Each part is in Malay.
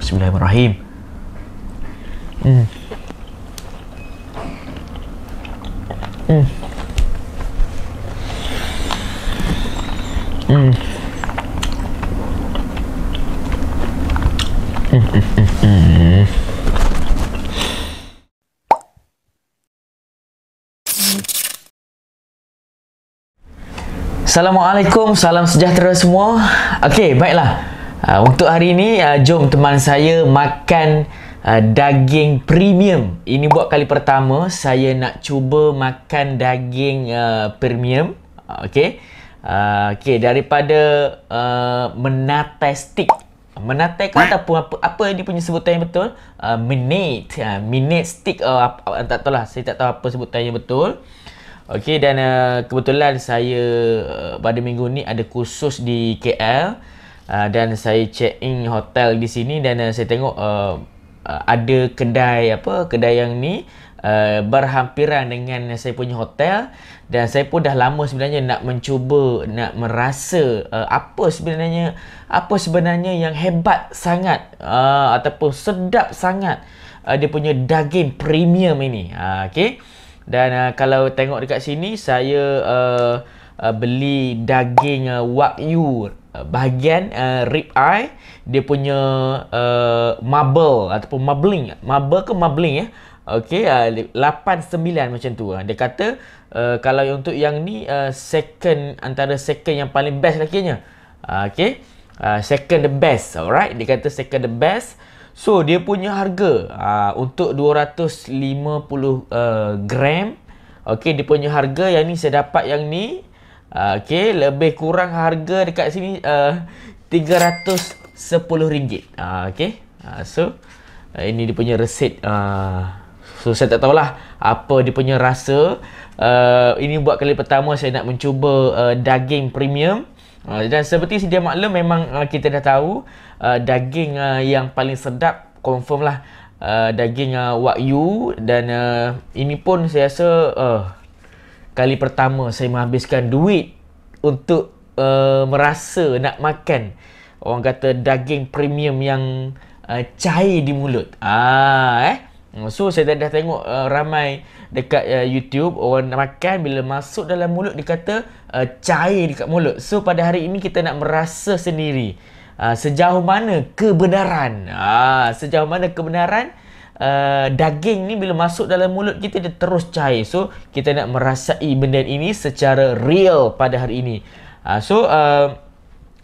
Bismillahirrahmanirrahim. Hmm. Hmm. Hmm. Assalamualaikum, salam sejahtera semua. Okey, baiklah. Untuk hari ini, jom teman saya makan daging premium. Ini buat kali pertama saya nak cuba makan daging premium. Okey. Okey, daripada Menate Steak. Menate kan apa dia punya sebutan yang betul? Minate Steak. Tak tahulah, saya tak tahu apa sebutan yang betul. Okey, dan kebetulan saya pada minggu ni ada kursus di KL, dan saya check in hotel di sini, dan saya tengok ada kedai yang ni berhampiran dengan saya punya hotel, dan saya pun dah lama sebenarnya nak mencuba, nak merasa apa sebenarnya yang hebat sangat ataupun sedap sangat dia punya daging premium ini. Okey. Dan kalau tengok dekat sini, saya beli daging wagyu bahagian rib eye, dia punya marble ataupun marbling ya. Okey, 89 macam tu. Dia kata kalau untuk yang ni antara second yang paling best lah kiranya. Okey. Second the best. Alright, dia kata second the best. So, dia punya harga untuk 250 gram. Okey, dia punya harga yang ni saya dapat yang ni. Okey, lebih kurang harga dekat sini RM310. Okey. So, ini dia punya resit. So, saya tak tahulah apa dia punya rasa. Ini buat kali pertama saya nak mencuba daging premium. Dan seperti sedia maklum, memang kita dah tahu daging yang paling sedap confirm lah daging wagyu. Dan ini pun saya rasa kali pertama saya menghabiskan duit untuk merasa nak makan, orang kata, daging premium yang cair di mulut. So saya dah tengok ramai dekat YouTube, orang nak makan bila masuk dalam mulut dia kata cair dekat mulut. So pada hari ini kita nak merasa sendiri sejauh mana kebenaran daging ni bila masuk dalam mulut kita dia terus cair. So kita nak merasai benda ini secara real pada hari ini.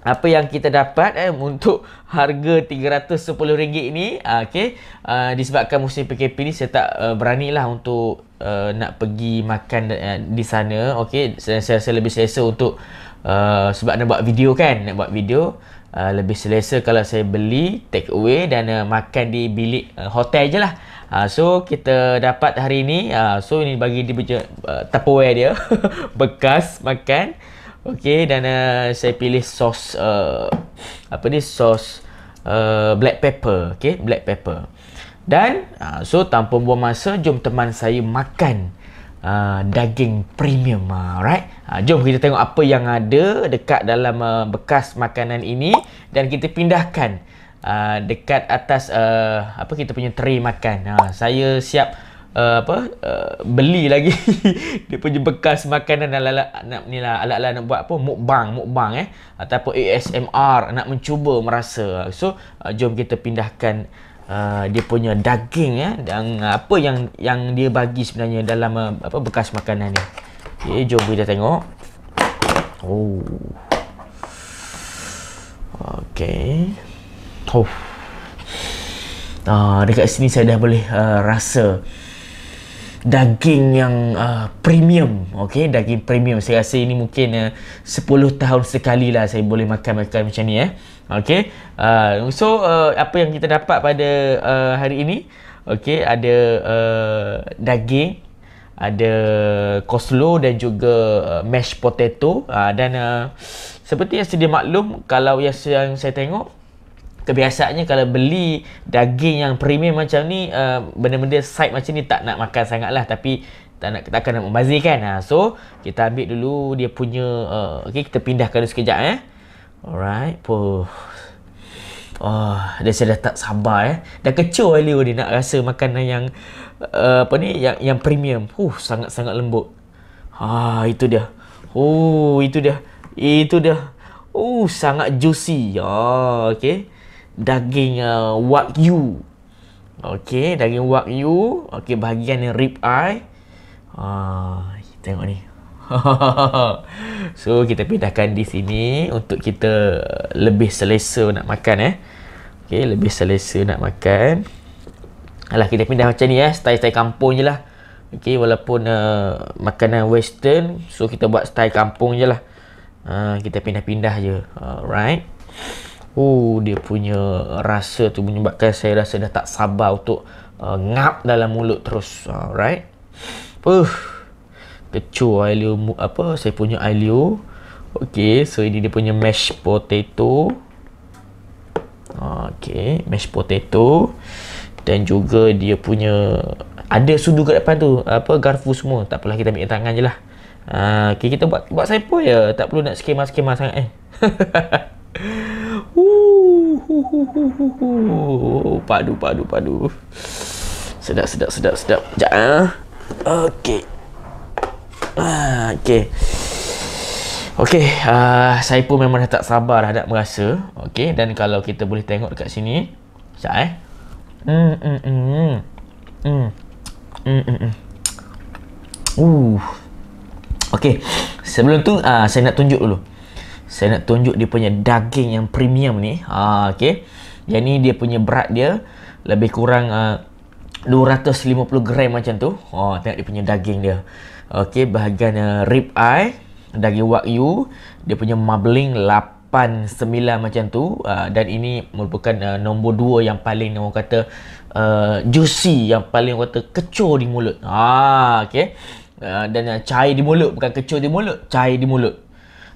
Apa yang kita dapat untuk harga RM310 ni, okey, disebabkan musim PKP ni saya tak beranilah untuk nak pergi makan di sana. Okey, saya rasa lebih selesa untuk sebab nak buat video kan, lebih selesa kalau saya beli take away dan makan di bilik hotel je lah. So kita dapat hari ni, so ini bagi dia punya Tupperware dia bekas makan. Okey, dan saya pilih sos sos black pepper. Okey, black pepper. Dan so tanpa buang masa, jom teman saya makan daging premium. Alright. Jom kita tengok apa yang ada dekat dalam bekas makanan ini, dan kita pindahkan dekat atas kita punya tray makan. Saya siap beli lagi dia punya bekas makanan ala-ala nak buat mukbang ataupun ASMR, nak mencuba merasa. So jom kita pindahkan dia punya daging dan apa yang dia bagi sebenarnya dalam bekas makanan ni. Okay, jom kita tengok. Okey. Dekat sini saya dah boleh rasa daging yang premium. Okey, daging premium. Saya rasa ini mungkin 10 tahun sekali lah saya boleh makan macam ni. Okey. So apa yang kita dapat pada hari ini, okey, ada daging, ada coleslaw dan juga mashed potato. Dan seperti yang sedia maklum, kalau yang saya tengok, kebiasaannya kalau beli daging yang premium macam ni, benda-benda side macam ni tak nak makan sangat lah, tapi takkan nak membazirkan. So kita ambil dulu dia punya, okay, kita pindahkan dulu sekejap. Alright. Dia saya dah tak sabar dah kecoh Ailio ni nak rasa makanan yang apa ni, yang premium. Sangat-sangat lembut. Itu dia. Itu dia. Sangat juicy. Okey. Daging wagyu. Okey, daging wagyu. Okey, bahagian yang rib eye. Tengok ni. So kita pindahkan di sini untuk kita lebih selesa nak makan Okey, lebih selesa nak makan. Alah, kita pindah macam ni style-style kampung je lah. Okey, walaupun makanan western, so kita buat style kampung je lah. Kita pindah-pindah je. Alright. Dia punya rasa tu menyebabkan saya rasa dah tak sabar untuk ngap dalam mulut terus. Alright. Kecoh Ailio, saya punya Ailio. Okey, so ini dia punya mashed potato. Okey, mashed potato. Dan juga dia punya ada sudu kat depan tu, garpu semua. Tak apalah, kita ambil tangan je lah. Okey, kita buat saipul je, tak perlu nak skema-skema sangat Padu. Sedap. Sekejap Okey. Okey, saya pun memang dah tak sabar dah nak merasa. Okey, dan kalau kita boleh tengok dekat sini. Sekejap Okey, sebelum tu saya nak tunjuk dulu. Saya nak tunjuk dia punya daging yang premium ni. Okey. Yang ni dia punya berat dia lebih kurang 250 gram macam tu. Tengok dia punya daging dia. Okey, bahagian rib eye, daging wagyu, dia punya marbling 89 macam tu. Dan ini merupakan nombor 2 yang paling orang kata juicy, yang paling orang kata kecoh di mulut. Okey. Dan cair di mulut, bukan kecoh di mulut, cair di mulut.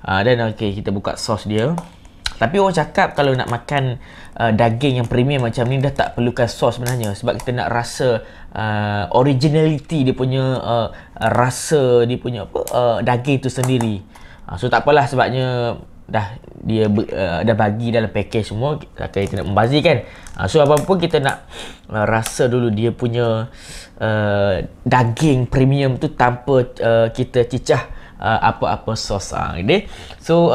Dan okey, kita buka sos dia. Tapi orang cakap kalau nak makan daging yang premium macam ni dah tak perlukan sos sebenarnya, sebab kita nak rasa originality dia punya rasa dia punya daging tu sendiri. So tak apalah, sebabnya dia dah bagi dalam package semua, takkan kita nak membazir kan. So apa pun kita nak rasa dulu dia punya daging premium tu tanpa kita cicah apa-apa sos. So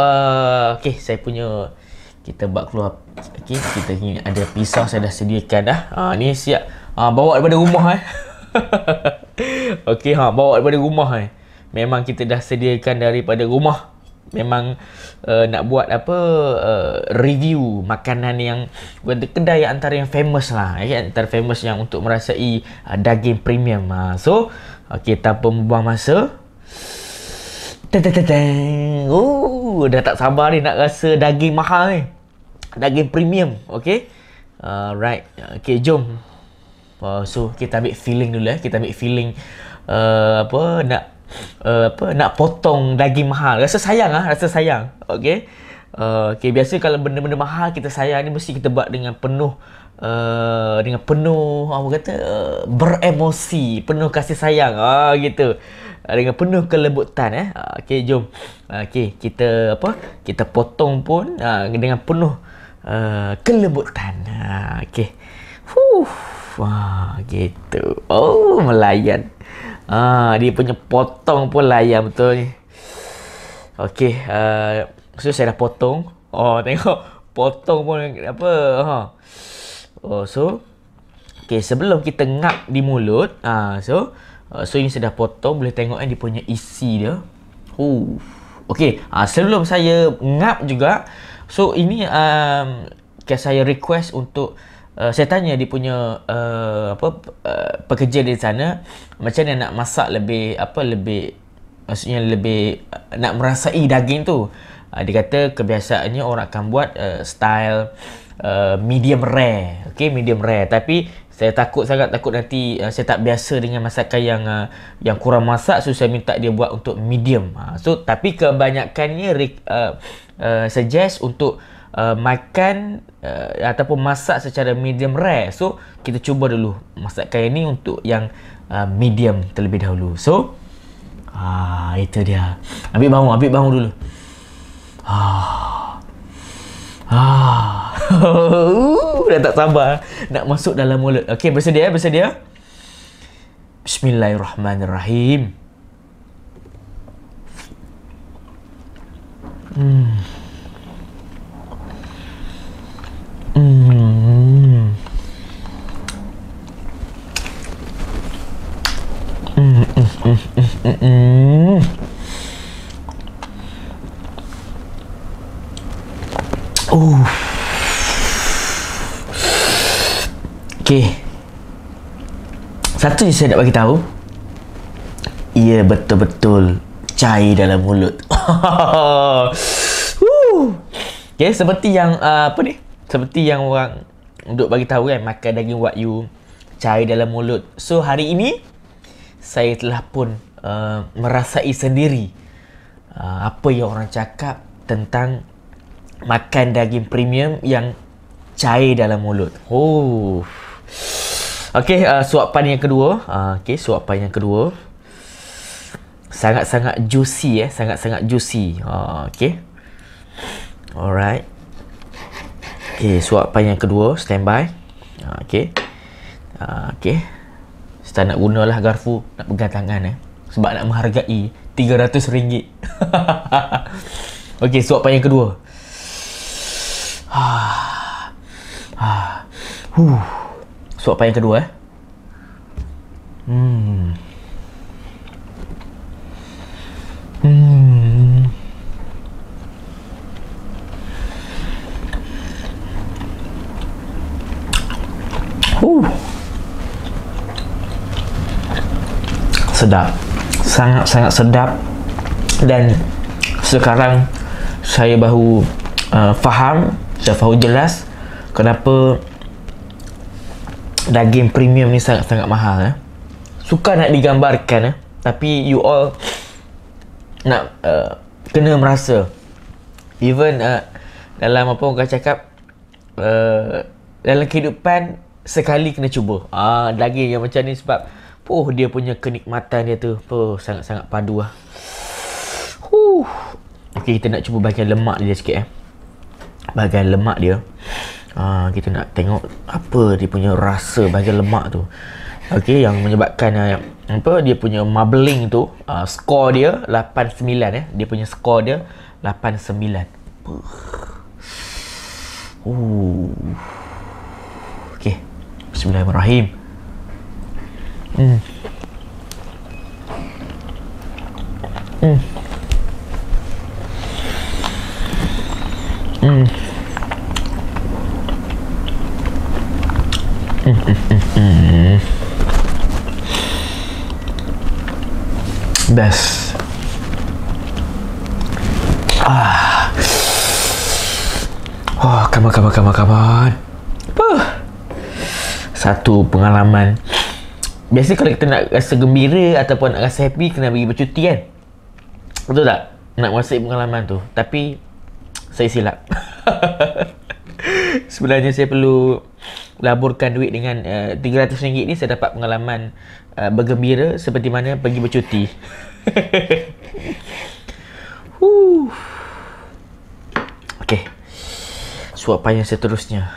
okey, saya punya kita buat keluar. Okey, kita ni ada pisau saya dah sediakan dah. Ni siap bawa daripada rumah Okey, bawa daripada rumah memang kita dah sediakan daripada rumah. Memang nak buat review makanan yang kedai antara yang famous lah, antara famous yang untuk merasai daging premium. So okey, tanpa membuang masa, dah tak sabar ni nak rasa daging mahal ni, daging premium. Okey, right. Okey, jom. So kita ambil feeling dulu kita ambil feeling nak potong daging mahal. Rasa sayang rasa sayang. Okey. Okey, biasa kalau benda-benda mahal kita sayang ni mesti kita buat dengan penuh apa kata beremosi, penuh kasih sayang gitu. Dengan penuh kelembutan Okey, jom. Okey, kita potong pun dengan penuh kelembutan. Okey. Gitu. Melayan. Dia punya potong pun layan betul ni. Okey, so saya dah potong. Tengok potong pun so okey, sebelum kita ngap di mulut, so ini saya dah potong, boleh tengok dia punya isi dia. Okey, sebelum saya ngap juga, so ini saya request untuk saya tanya dia punya pekerja di sana macam mana nak masak lebih maksudnya lebih nak merasai daging tu. Dia kata kebiasaannya orang akan buat style medium rare. Okey, medium rare, tapi saya sangat takut nanti saya tak biasa dengan masakan yang kurang masak, so saya minta dia buat untuk medium. So tapi kebanyakannya suggest untuk makan ataupun masak secara medium rare. So kita cuba dulu masakan ini untuk yang medium terlebih dahulu. So itu dia. Ambil bangun dulu. Dah tak sabar nak masuk dalam mulut. Okey, bersedia? Bersedia? Bismillahirrahmanirrahim. Okey. Satu je saya nak bagi tahu. Ia betul-betul cair dalam mulut. Okey, seperti yang apa ni? Seperti yang orang duk bagi tahu kan, makan daging wagyu cair dalam mulut. So hari ini saya telah pun merasai sendiri apa yang orang cakap tentang makan daging premium yang cair dalam mulut. Okey, suapan yang kedua. Okey, suapan yang kedua. Sangat-sangat juicy sangat-sangat juicy. Okey. Alright. Okey, suapan yang kedua, standby. Okey. Okey. Saya nak gunalah garfu, nak pegang tangan sebab nak menghargai RM300. Okey, suapan yang kedua. Suapan yang kedua sedap, sangat-sangat sedap. Dan sekarang saya baru faham, saya baru jelas kenapa daging premium ni sangat-sangat mahal. Suka nak digambarkan tapi you all nak kena merasa. Even dalam apa orang cakap, dalam kehidupan sekali kena cuba daging yang macam ni, sebab dia punya kenikmatan dia tu sangat-sangat padu Okey, kita nak cuba bahagian lemak dia sikit bahagian lemak dia. Kita nak tengok apa dia punya rasa bahagian lemak tu. Okey, yang menyebabkan apa dia punya marbling tu, skor dia 89 dia punya skor dia 89. Okey, bismillahirrahmanirrahim. Best. Come on. Satu pengalaman. Biasa kalau kita nak rasa gembira ataupun nak rasa happy, kena pergi bercuti kan? Betul tak? Nak merasai pengalaman tu. Tapi saya silap. Sebenarnya saya perlu laburkan duit dengan RM300 ni, saya dapat pengalaman bergembira seperti mana pergi bercuti. Okey. Suapan yang seterusnya.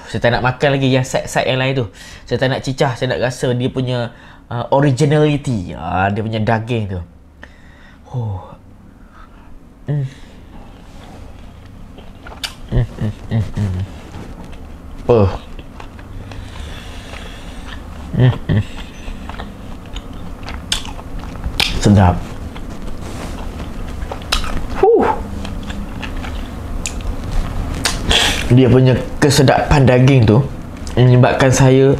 Saya tak nak makan lagi yang side-side yang lain tu. Saya tak nak cicah, saya nak rasa dia punya originality. Dia punya daging tu. Sedap. Dia punya kesedapan daging tu menyebabkan saya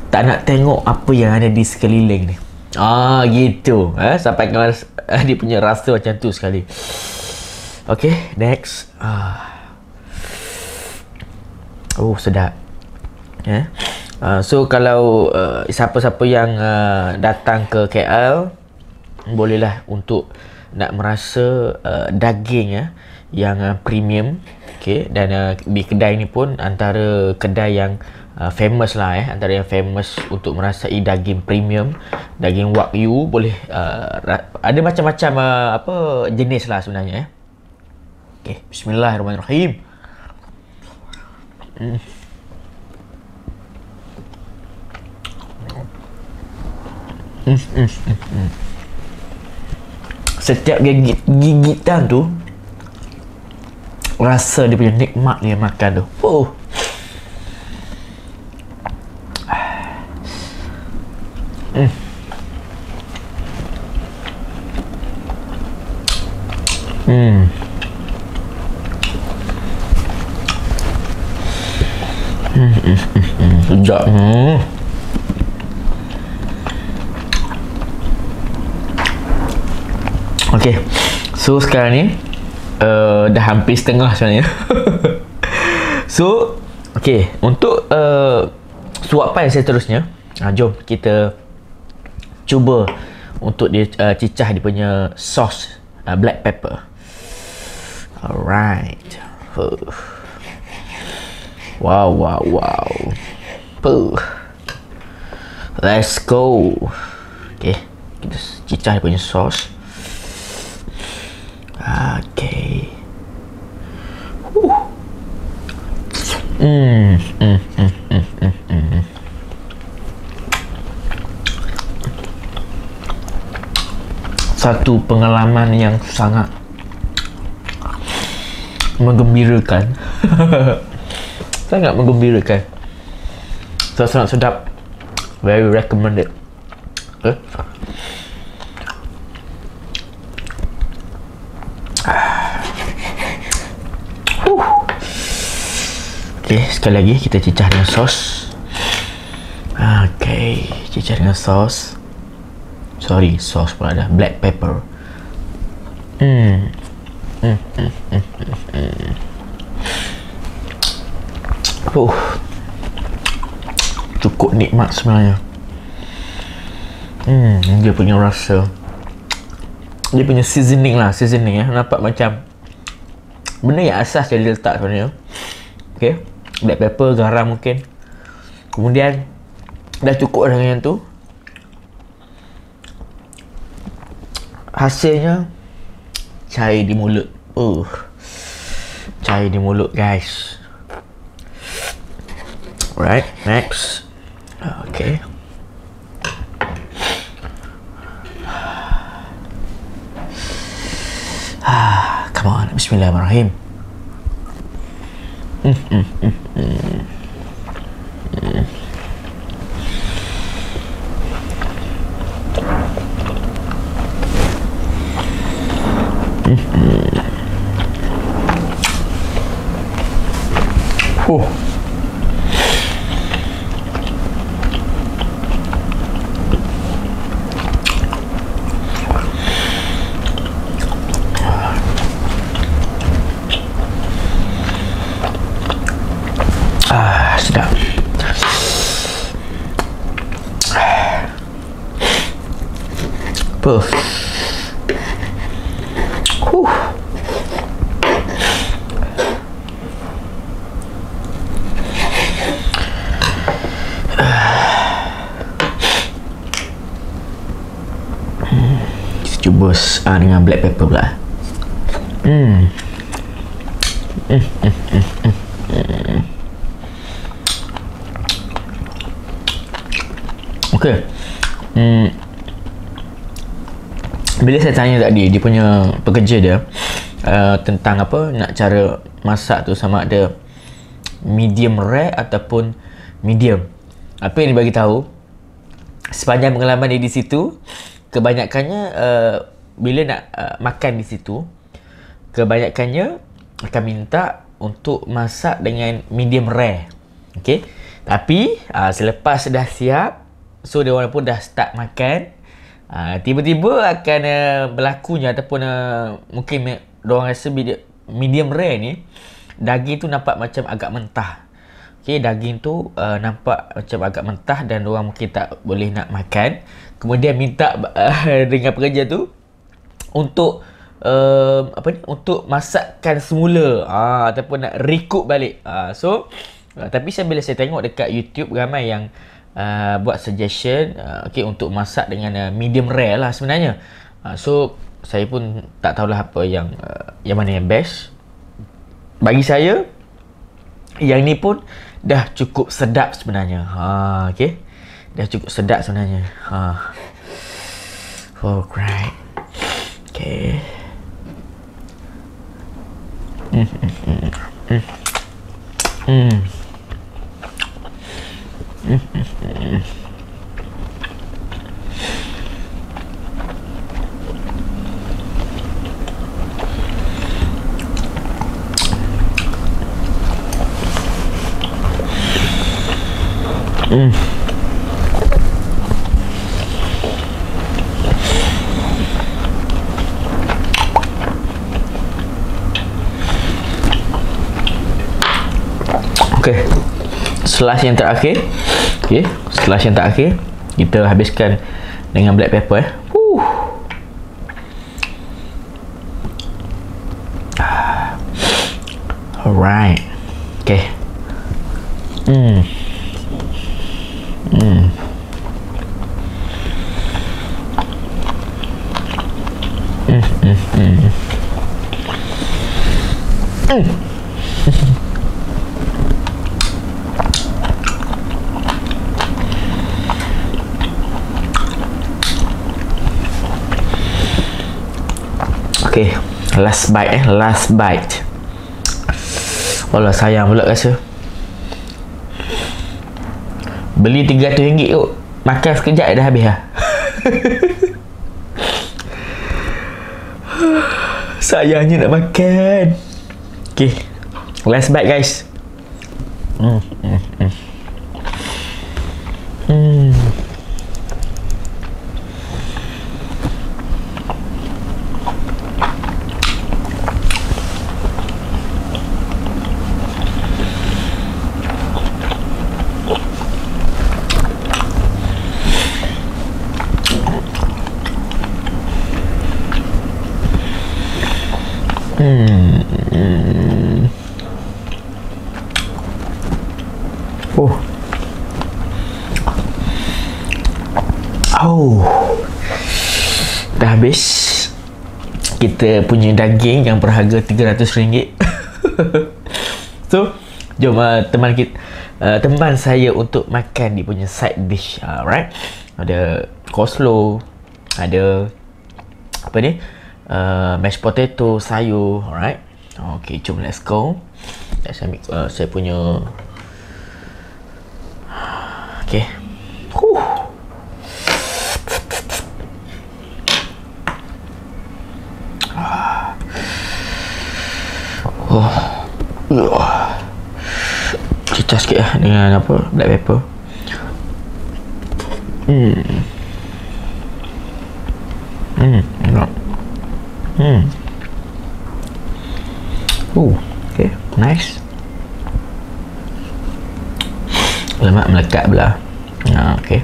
tak nak tengok apa yang ada di sekeliling ni. Gitu. Sampai dia punya rasa macam tu sekali. Okay, next. Sedap. So kalau siapa-siapa yang datang ke KL, bolehlah untuk nak merasa daging yang premium. Okay, dan di kedai ni pun antara kedai yang famous lah, antara yang famous untuk merasai daging premium, daging wagyu. Boleh ada macam-macam apa jenis lah sebenarnya. Okay, bismillahirrahmanirrahim. Setiap gigitan tu rasa dia punya nikmat dia makan tu. Oh. Sedap. Okay, so sekarang ni dah hampir setengah sebenarnya. So, okay, untuk suapan seterusnya, jom kita cuba untuk dia cicah dia punya sos black pepper. Alright. Wow. Let's go. Okay, kita cicah dia punya sos. Okay. Satu pengalaman yang sangat menggembirakan. Sangat menggembirakan. Sangat sedap. Very recommended. Okay, sekali lagi kita cicah dengan sos. Okay, cicah dengan sos. Sorry, sos pula dah. Black pepper. Cukup nikmat sebenarnya. Dia punya rasa, dia punya seasoning lah, nampak macam benda yang asas dia letak sebenarnya. Okay, black pepper, garam mungkin, kemudian dah cukup dengan yang tu. Hasilnya cair di mulut. Cair di mulut, guys. Alright, next. Okay. Come on, bismillahirrahmanirrahim. Sedap. Kita cuba dengan black pepper pula. Okay. Bila saya tanya tadi dia punya pekerja dia tentang apa nak cara masak tu, sama ada medium rare ataupun medium, apa yang dia bagi tahu sepanjang pengalaman dia di situ, kebanyakannya bila nak makan di situ, kebanyakannya akan minta untuk masak dengan medium rare. Okay, tapi selepas dah siap, so dia orang pun dah start makan, tiba-tiba akan berlakunya ataupun mungkin diorang rasa medium rare ni daging tu nampak macam agak mentah. Okay, daging tu nampak macam agak mentah dan diorang mungkin tak boleh nak makan. Kemudian minta dengan pekerja tu untuk untuk masakkan semula, ataupun nak recook balik. Tapi bila saya tengok dekat YouTube, ramai yang buat suggestion okay, untuk masak dengan medium rare lah sebenarnya. So saya pun tak tahulah apa yang mana yang best. Bagi saya Yang ni pun dah cukup sedap sebenarnya. Okay. Dah cukup sedap sebenarnya. Alright. Okay. Okay, slice yang terakhir. Okay, slice yang terakhir kita habiskan dengan black pepper. Alright. Okay. Okay, last bite last bite. Walau sayang pula rasa. Beli RM300 kot, makan sekejap dah habis lah. Sayangnya nak makan. Okay, last bite guys. Dah habis kita punya daging yang berharga RM300. So jom teman saya untuk makan dia punya side dish. Alright, ada coleslaw, ada apa ni, mashed potato, sayur. Alright, okay, jom let's go. Saya ambil saya punya. Okay. Cicah sikit lah dengan apa, black pepper. Okay, nice. Lemak melekat belah. Okay.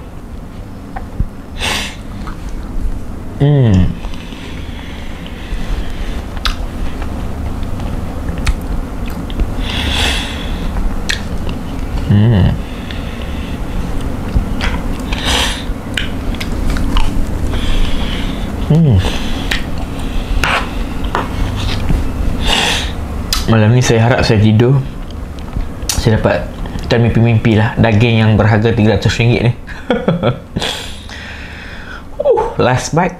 Malam ni saya harap saya tidur, saya dapat termimpi-mimpi lah daging yang berharga RM300 ni. Last bite.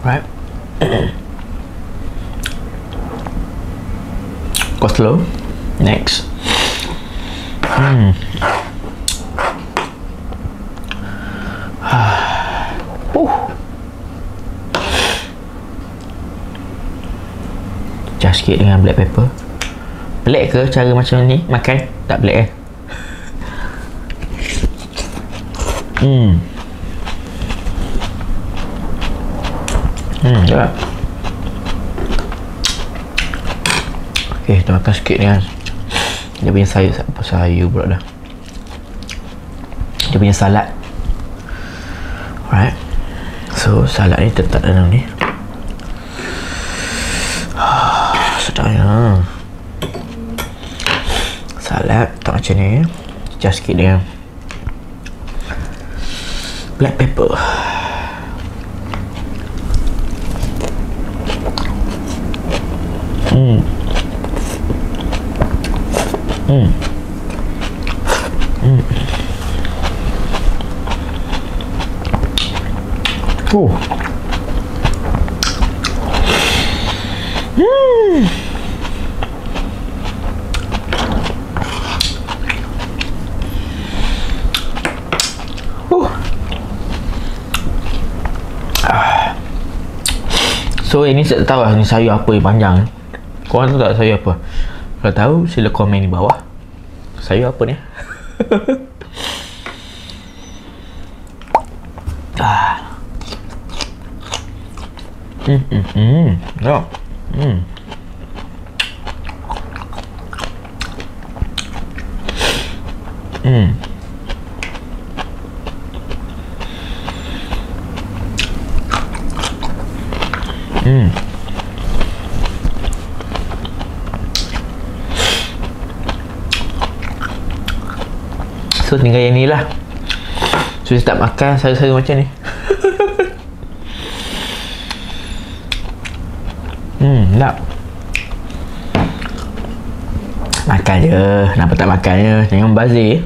Right. Coleslaw next. Just sikit dengan black pepper. Pelik ke cara macam ni makan? Tak pelik tak. Okay, kita makan sikit dengan dia punya sayur pula dah. Dia punya salad. Alright, so salad ni tetap dalam ni. Sedapnya salad tak macam ni. Just sikit dengan black pepper. Hmm. Hmm. Hmm. Oh. Hmm. So ini saya tak tahu lah ni sayur apa yang panjang. Korang tahu tak sayur apa? Kalau tahu sila komen di bawah. Sayur apa ni? No. So tinggal yang ni lah. So saya tak makan sayur-sayur macam ni. Nak makan je. Kenapa tak makan je? Jangan membazir.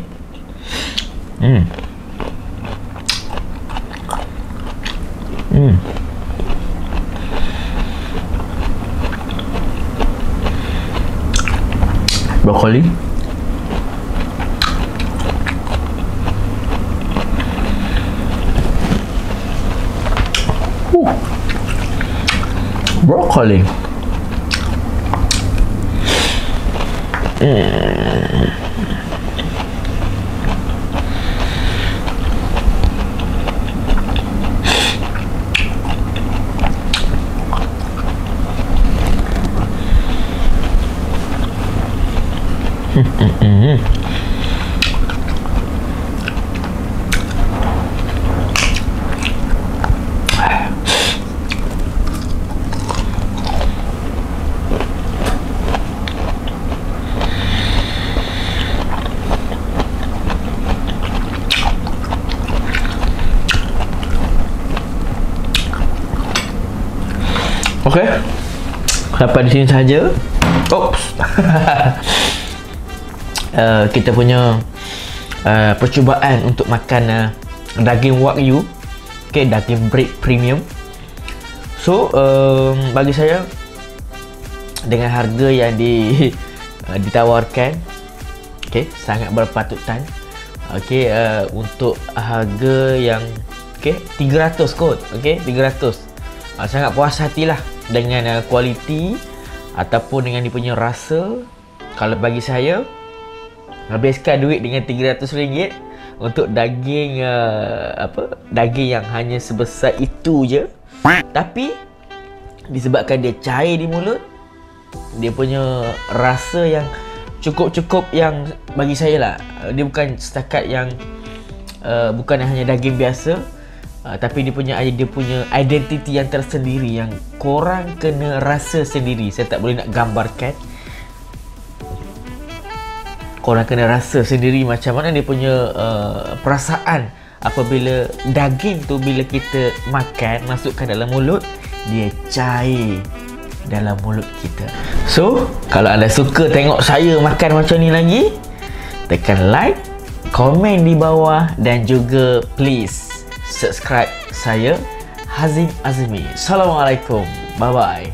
Brokoli. Broccoli. Okey. Sampai di sini saja. Oops. Kita punya percubaan untuk makan daging wagyu. Okey, daging premium. So, bagi saya dengan harga yang ditawarkan, okey, sangat berpatutan. Okey, untuk harga yang 300 kot. Okey, 300. Sangat puas hatilah dengan kualiti ataupun dengan dia punya rasa. Kalau bagi saya, habiskan duit dengan RM300 untuk daging daging yang hanya sebesar itu je, tapi disebabkan dia cair di mulut, dia punya rasa yang cukup yang bagi saya lah, dia bukan setakat yang bukan hanya daging biasa, tapi dia punya identiti yang tersendiri yang korang kena rasa sendiri. Saya tak boleh nak gambarkan. Korang kena rasa sendiri macam mana dia punya perasaan apabila daging tu bila kita makan, masukkan dalam mulut, dia cair dalam mulut kita. So, kalau anda suka tengok saya makan macam ni lagi, tekan like, komen di bawah dan juga please subscribe saya, Hazim Azmi. Assalamualaikum. Bye bye.